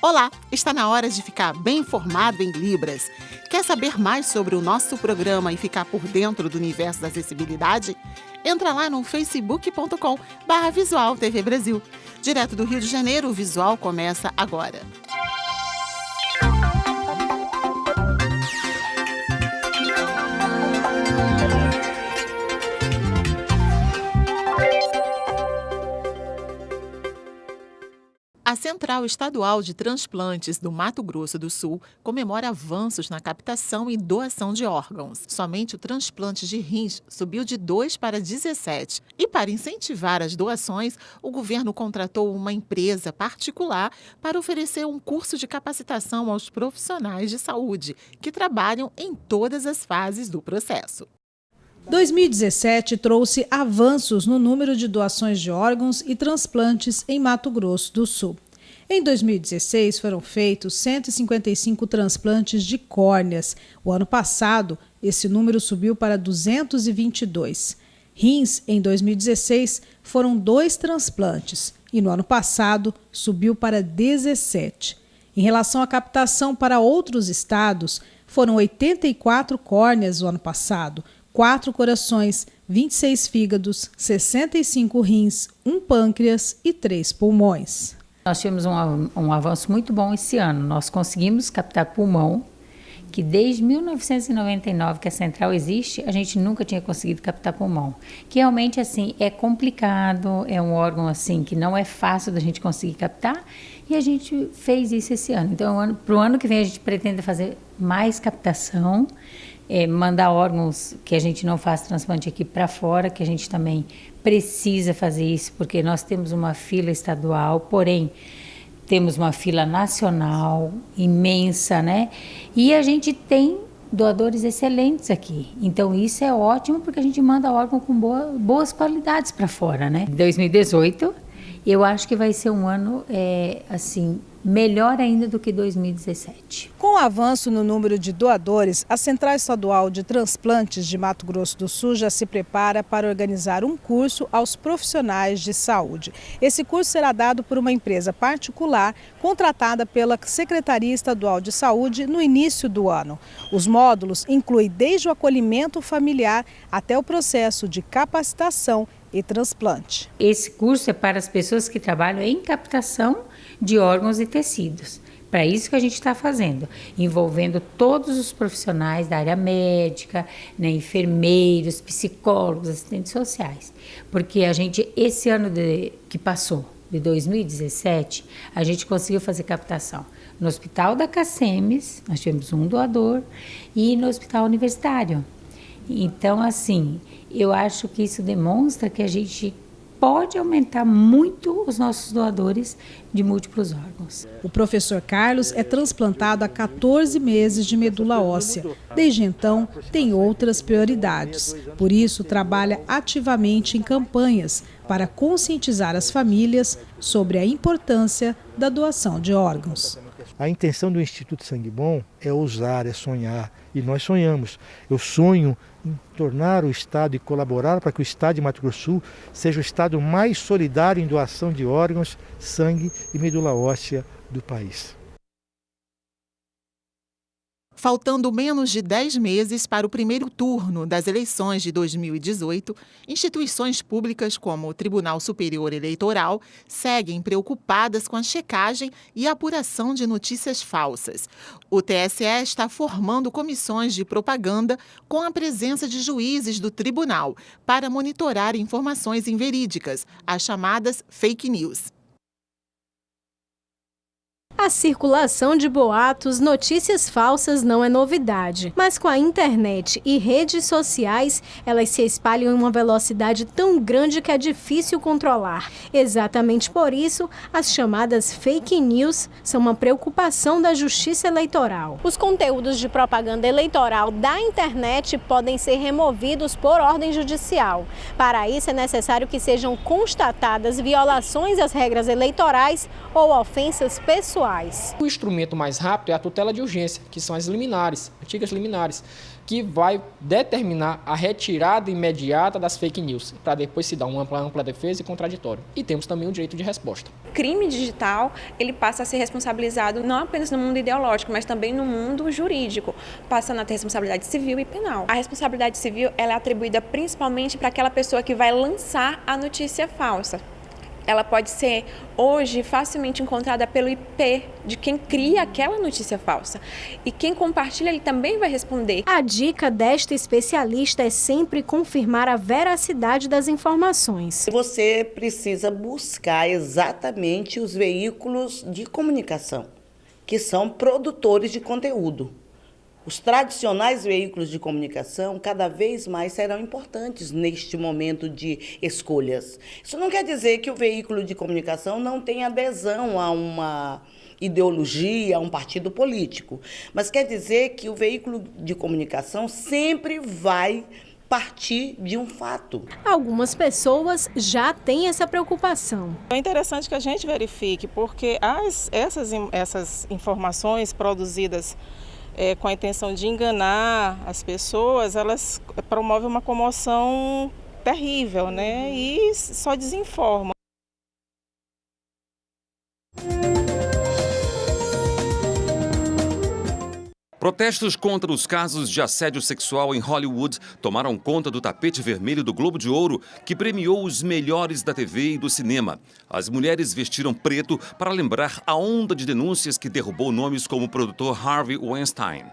Olá, está na hora de ficar bem informado em Libras. Quer saber mais sobre o nosso programa e ficar por dentro do universo da acessibilidade? Entra lá no facebook.com/Visual TV Brasil. Direto do Rio de Janeiro, o Visual começa agora. A Central Estadual de Transplantes do Mato Grosso do Sul comemora avanços na captação e doação de órgãos. Somente o transplante de rins subiu de 2 para 17. E para incentivar as doações, o governo contratou uma empresa particular para oferecer um curso de capacitação aos profissionais de saúde que trabalham em todas as fases do processo. 2017 trouxe avanços no número de doações de órgãos e transplantes em Mato Grosso do Sul. Em 2016, foram feitos 155 transplantes de córneas. O ano passado, esse número subiu para 222. Rins, em 2016, foram 2 transplantes e no ano passado subiu para 17. Em relação à captação para outros estados, foram 84 córneas no ano passado, 4 corações, 26 fígados, 65 rins, 1 pâncreas e 3 pulmões. Nós tivemos um avanço muito bom esse ano. Nós conseguimos captar pulmão, que desde 1999 que a Central existe, a gente nunca tinha conseguido captar pulmão. Que realmente assim, é complicado, é um órgão assim, que não é fácil da gente conseguir captar, e a gente fez isso esse ano. Então, para o ano que vem, a gente pretende fazer mais captação, mandar órgãos que a gente não faz transplante aqui para fora, que a gente também precisa fazer isso, porque nós temos uma fila estadual, porém temos uma fila nacional imensa, né? E a gente tem doadores excelentes aqui. Então isso é ótimo, porque a gente manda órgão com boas qualidades para fora, né? 2018, eu acho que vai ser um ano, assim, melhor ainda do que 2017. Com o avanço no número de doadores, a Central Estadual de Transplantes de Mato Grosso do Sul já se prepara para organizar um curso aos profissionais de saúde. Esse curso será dado por uma empresa particular contratada pela Secretaria Estadual de Saúde no início do ano. Os módulos incluem desde o acolhimento familiar até o processo de capacitação e transplante. Esse curso é para as pessoas que trabalham em captação de órgãos e tecidos. Para isso que a gente está fazendo, envolvendo todos os profissionais da área médica, né, enfermeiros, psicólogos, assistentes sociais. Porque a gente, esse ano que passou, de 2017, a gente conseguiu fazer captação no Hospital da Cacemes, nós tivemos um doador, e no Hospital Universitário. Então, assim, eu acho que isso demonstra que a gente pode aumentar muito os nossos doadores de múltiplos órgãos. O professor Carlos é transplantado há 14 meses de medula óssea. Desde então, tem outras prioridades. Por isso, trabalha ativamente em campanhas para conscientizar as famílias sobre a importância da doação de órgãos. A intenção do Instituto Sangue Bom é ousar, é sonhar. E nós sonhamos. Eu sonho em tornar o Estado e colaborar para que o Estado de Mato Grosso do Sul seja o Estado mais solidário em doação de órgãos, sangue e medula óssea do país. Faltando menos de 10 meses para o primeiro turno das eleições de 2018, instituições públicas como o Tribunal Superior Eleitoral seguem preocupadas com a checagem e apuração de notícias falsas. O TSE está formando comissões de propaganda com a presença de juízes do tribunal para monitorar informações inverídicas, as chamadas fake news. A circulação de boatos, notícias falsas não é novidade, mas com a internet e redes sociais, elas se espalham em uma velocidade tão grande que é difícil controlar. Exatamente por isso, as chamadas fake news são uma preocupação da Justiça Eleitoral. Os conteúdos de propaganda eleitoral da internet podem ser removidos por ordem judicial. Para isso, é necessário que sejam constatadas violações às regras eleitorais ou ofensas pessoais. atuais. O instrumento mais rápido é a tutela de urgência, que são as liminares, antigas liminares, que vai determinar a retirada imediata das fake news, para depois se dar uma ampla defesa e contraditório. E temos também o direito de resposta. O crime digital, ele passa a ser responsabilizado não apenas no mundo ideológico, mas também no mundo jurídico, passando a ter responsabilidade civil e penal. A responsabilidade civil ela é atribuída principalmente para aquela pessoa que vai lançar a notícia falsa. Ela pode ser, hoje, facilmente encontrada pelo IP de quem cria aquela notícia falsa. E quem compartilha, ele também vai responder. A dica desta especialista é sempre confirmar a veracidade das informações. Você precisa buscar exatamente os veículos de comunicação, que são produtores de conteúdo. Os tradicionais veículos de comunicação cada vez mais serão importantes neste momento de escolhas. Isso não quer dizer que o veículo de comunicação não tenha adesão a uma ideologia, a um partido político, mas quer dizer que o veículo de comunicação sempre vai partir de um fato. Algumas pessoas já têm essa preocupação. É interessante que a gente verifique, porque essas informações produzidas com a intenção de enganar as pessoas, elas promovem uma comoção terrível, né? E só desinformam. Protestos contra os casos de assédio sexual em Hollywood tomaram conta do tapete vermelho do Globo de Ouro, que premiou os melhores da TV e do cinema. As mulheres vestiram preto para lembrar a onda de denúncias que derrubou nomes como o produtor Harvey Weinstein.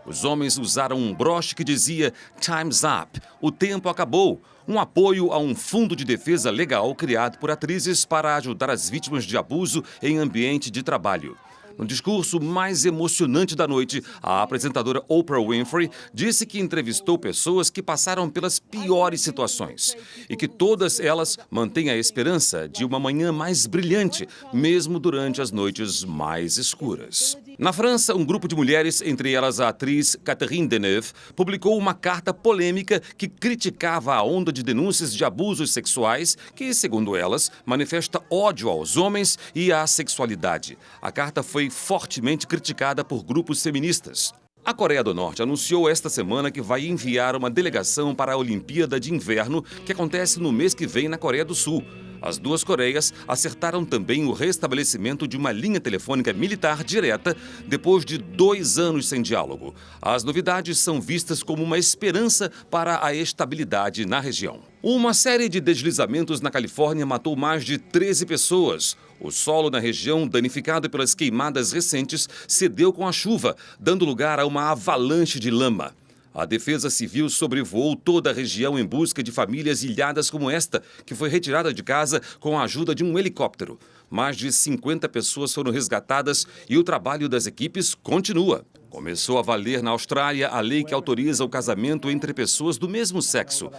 Os homens usaram um broche que dizia "Time's Up", o tempo acabou, um apoio a um fundo de defesa legal criado por atrizes para ajudar as vítimas de abuso em ambiente de trabalho. No discurso mais emocionante da noite, a apresentadora Oprah Winfrey disse que entrevistou pessoas que passaram pelas piores situações e que todas elas mantêm a esperança de uma manhã mais brilhante, mesmo durante as noites mais escuras. Na França, um grupo de mulheres, entre elas a atriz Catherine Deneuve, publicou uma carta polêmica que criticava a onda de denúncias de abusos sexuais que, segundo elas, manifesta ódio aos homens e à sexualidade. A carta foi fortemente criticada por grupos feministas. A Coreia do Norte anunciou esta semana que vai enviar uma delegação para a Olimpíada de Inverno, que acontece no mês que vem na Coreia do Sul. As duas Coreias acertaram também o restabelecimento de uma linha telefônica militar direta depois de 2 anos sem diálogo. As novidades são vistas como uma esperança para a estabilidade na região. Uma série de deslizamentos na Califórnia matou mais de 13 pessoas. O solo na região, danificado pelas queimadas recentes, cedeu com a chuva, dando lugar a uma avalanche de lama. A Defesa Civil sobrevoou toda a região em busca de famílias ilhadas como esta, que foi retirada de casa com a ajuda de um helicóptero. Mais de 50 pessoas foram resgatadas e o trabalho das equipes continua. Começou a valer na Austrália a lei que autoriza o casamento entre pessoas do mesmo sexo.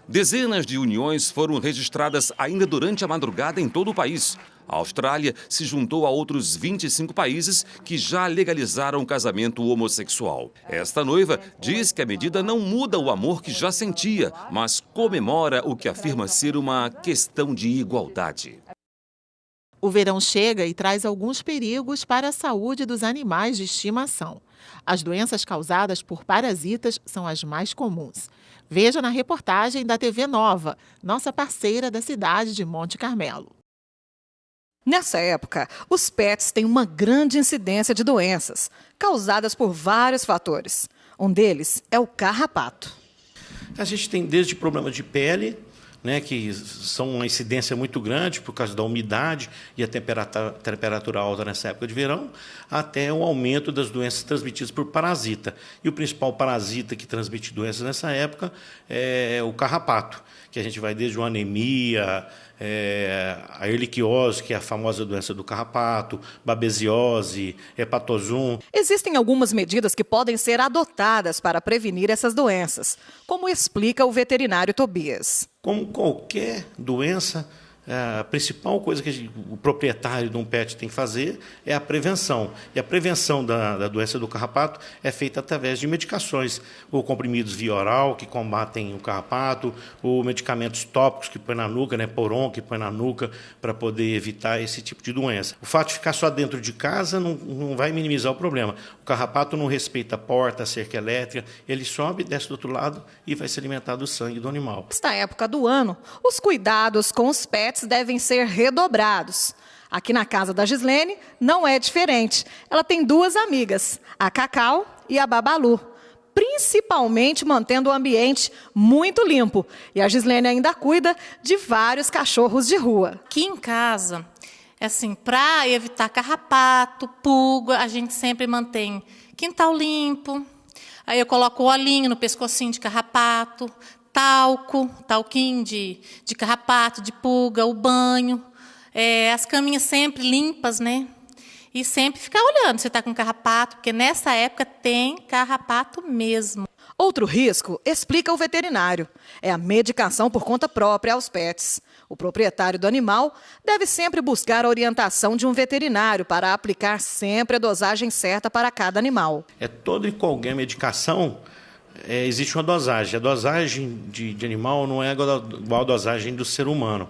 Dezenas de uniões foram registradas ainda durante a madrugada em todo o país. A Austrália se juntou a outros 25 países que já legalizaram o casamento homossexual. Esta noiva diz que a medida não muda o amor que já sentia, mas comemora o que afirma ser uma questão de igualdade. O verão chega e traz alguns perigos para a saúde dos animais de estimação. As doenças causadas por parasitas são as mais comuns. Veja na reportagem da TV Nova, nossa parceira da cidade de Monte Carmelo. Nessa época, os pets têm uma grande incidência de doenças, causadas por vários fatores. Um deles é o carrapato. A gente tem desde problemas de pele, né, que são uma incidência muito grande por causa da umidade e a temperatura alta nessa época de verão, até o aumento das doenças transmitidas por parasita. E o principal parasita que transmite doenças nessa época é o carrapato, que a gente vai desde uma anemia, a erliquiose, que é a famosa doença do carrapato, babesiose, hepatozum. Existem algumas medidas que podem ser adotadas para prevenir essas doenças, como explica o veterinário Tobias. Como qualquer doença, a principal coisa que o proprietário de um pet tem que fazer é a prevenção. E a prevenção da doença do carrapato é feita através de medicações, ou comprimidos via oral que combatem o carrapato, ou medicamentos tópicos que põe na nuca, né, Poron que põe na nuca para poder evitar esse tipo de doença. O fato de ficar só dentro de casa não vai minimizar o problema. O carrapato não respeita a porta, a cerca elétrica, ele sobe, desce do outro lado e vai se alimentar do sangue do animal. Nesta época do ano, os cuidados com os pets devem ser redobrados. Aqui na casa da Gislene não é diferente. Ela tem duas amigas, a Cacau e a Babalu, principalmente mantendo o ambiente muito limpo. E a Gislene ainda cuida de vários cachorros de rua. Aqui em casa, assim, para evitar carrapato, pulga, a gente sempre mantém quintal limpo. Aí eu coloco o olhinho no pescocinho de carrapato, talquinho de carrapato, de pulga, o banho, as caminhas sempre limpas, né? E sempre ficar olhando se está com carrapato, porque nessa época tem carrapato mesmo. Outro risco, explica o veterinário, é a medicação por conta própria aos pets. O proprietário do animal deve sempre buscar a orientação de um veterinário para aplicar sempre a dosagem certa para cada animal. Toda e qualquer medicação, existe uma dosagem. A dosagem de animal não é igual à dosagem do ser humano.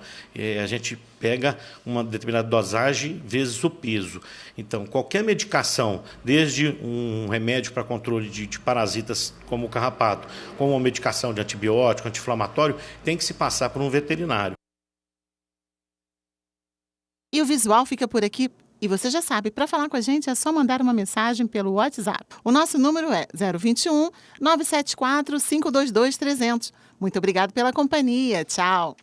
A gente pega uma determinada dosagem vezes o peso. Então, qualquer medicação, desde um remédio para controle de parasitas como o carrapato, como uma medicação de antibiótico, anti-inflamatório, tem que se passar por um veterinário. E o Visual fica por aqui. E você já sabe, para falar com a gente é só mandar uma mensagem pelo WhatsApp. O nosso número é 021 974 522 300. Muito obrigado pela companhia. Tchau.